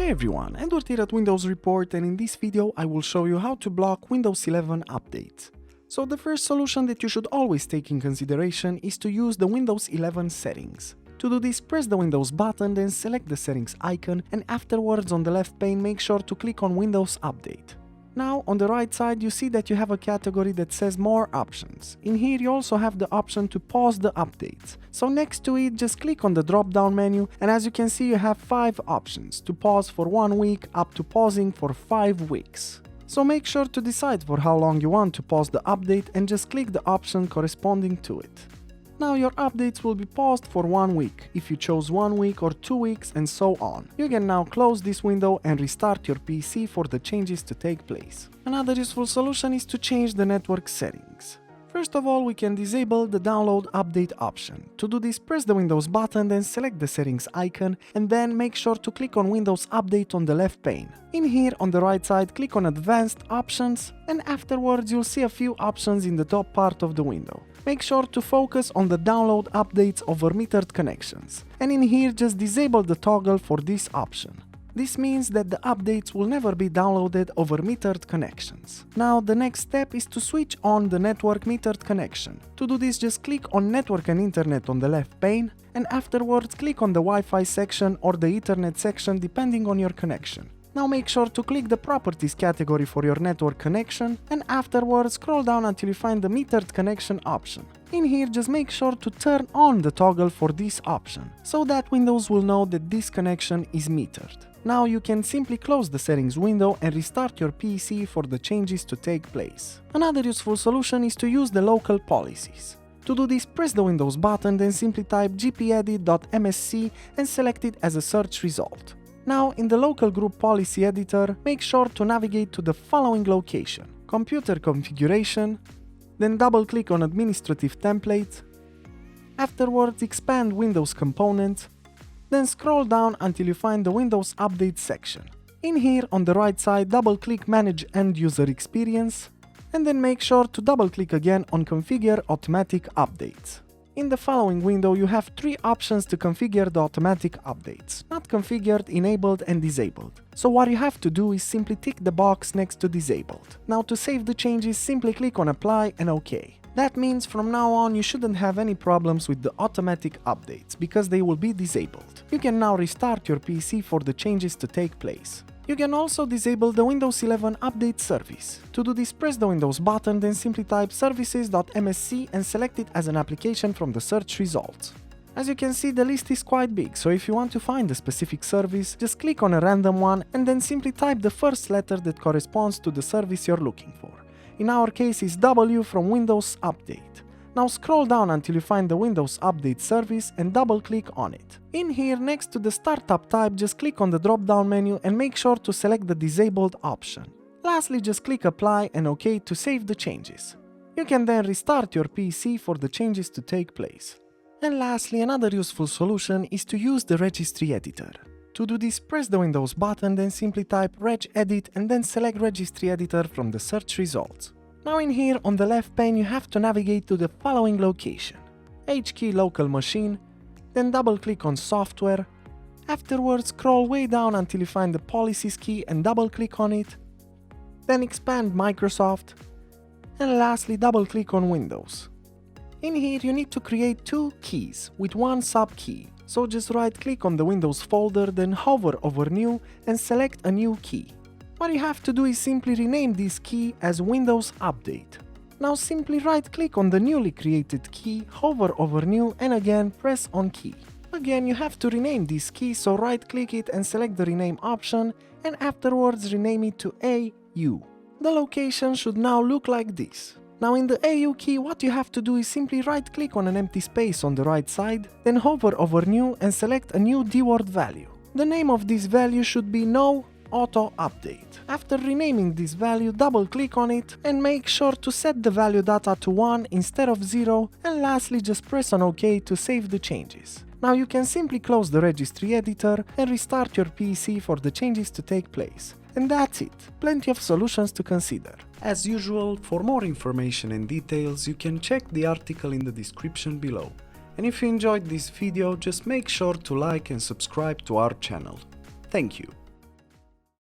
Hey everyone, Edward here at Windows Report, and in this video I will show you how to block Windows 11 updates. So the first solution that you should always take in consideration is to use the Windows 11 settings. To do this, press the Windows button, then select the settings icon, and afterwards on the left pane make sure to click on Windows Update. Now, on the right side, you see that you have a category that says More Options. In here, you also have the option to pause the updates. So next to it, just click on the drop-down menu, and as you can see, you have 5 options, to pause for 1 week up to pausing for 5 weeks. So make sure to decide for how long you want to pause the update and just click the option corresponding to it. Now your updates will be paused for 1 week, if you chose 1 week or 2 weeks and so on. You can now close this window and restart your PC for the changes to take place. Another useful solution is to change the network settings. First of all, we can disable the download update option. To do this, press the Windows button, then select the settings icon, and then make sure to click on Windows Update on the left pane. In here, on the right side, click on Advanced Options, and afterwards you'll see a few options in the top part of the window. Make sure to focus on the download updates over metered connections. And in here, just disable the toggle for this option. This means that the updates will never be downloaded over metered connections. Now, the next step is to switch on the network metered connection. To do this, just click on Network and Internet on the left pane, and afterwards click on the Wi-Fi section or the Ethernet section depending on your connection. Now make sure to click the Properties category for your network connection, and afterwards scroll down until you find the metered connection option. In here, just make sure to turn on the toggle for this option, so that Windows will know that this connection is metered. Now you can simply close the settings window and restart your PC for the changes to take place. Another useful solution is to use the local policies. To do this, press the Windows button, then simply type gpedit.msc and select it as a search result. Now, in the local group policy editor, make sure to navigate to the following location: Computer Configuration, then double-click on Administrative Templates, afterwards expand Windows Components, then scroll down until you find the Windows Update section. In here, on the right side, double-click Manage End User Experience, and then make sure to double-click again on Configure Automatic Updates. In the following window, you have 3 options to configure the automatic updates: not configured, enabled, and disabled. So what you have to do is simply tick the box next to disabled. Now to save the changes, simply click on Apply and OK. That means from now on you shouldn't have any problems with the automatic updates, because they will be disabled. You can now restart your PC for the changes to take place. You can also disable the Windows 11 Update service. To do this, press the Windows button, then simply type services.msc and select it as an application from the search results. As you can see, the list is quite big, so if you want to find a specific service, just click on a random one and then simply type the first letter that corresponds to the service you're looking for. In our case, it's W from Windows Update. Now scroll down until you find the Windows Update service and double-click on it. In here, next to the Startup type, just click on the drop-down menu and make sure to select the Disabled option. Lastly, just click Apply and OK to save the changes. You can then restart your PC for the changes to take place. And lastly, another useful solution is to use the Registry Editor. To do this, press the Windows button, then simply type regedit and then select Registry Editor from the search results. Now in here, on the left pane, you have to navigate to the following location: HKey Local Machine, then double-click on Software, afterwards scroll way down until you find the Policies key and double-click on it, then expand Microsoft, and lastly double-click on Windows. In here, you need to create 2 keys with 1 sub-key, so just right-click on the Windows folder, then hover over New and select a new key. What you have to do is simply rename this key as Windows Update. Now simply right-click on the newly created key, hover over New, and again press on Key. Again, you have to rename this key, so right-click it and select the Rename option, and afterwards rename it to AU. The location should now look like this. Now in the AU key, what you have to do is simply right-click on an empty space on the right side, then hover over New and select a new dword value. The name of this value should be No Auto Update. After renaming this value, double-click on it and make sure to set the value data to 1 instead of 0, and lastly just press on OK to save the changes. Now you can simply close the Registry Editor and restart your PC for the changes to take place. And that's it, plenty of solutions to consider. As usual, for more information and details, you can check the article in the description below. And if you enjoyed this video, just make sure to like and subscribe to our channel. Thank you.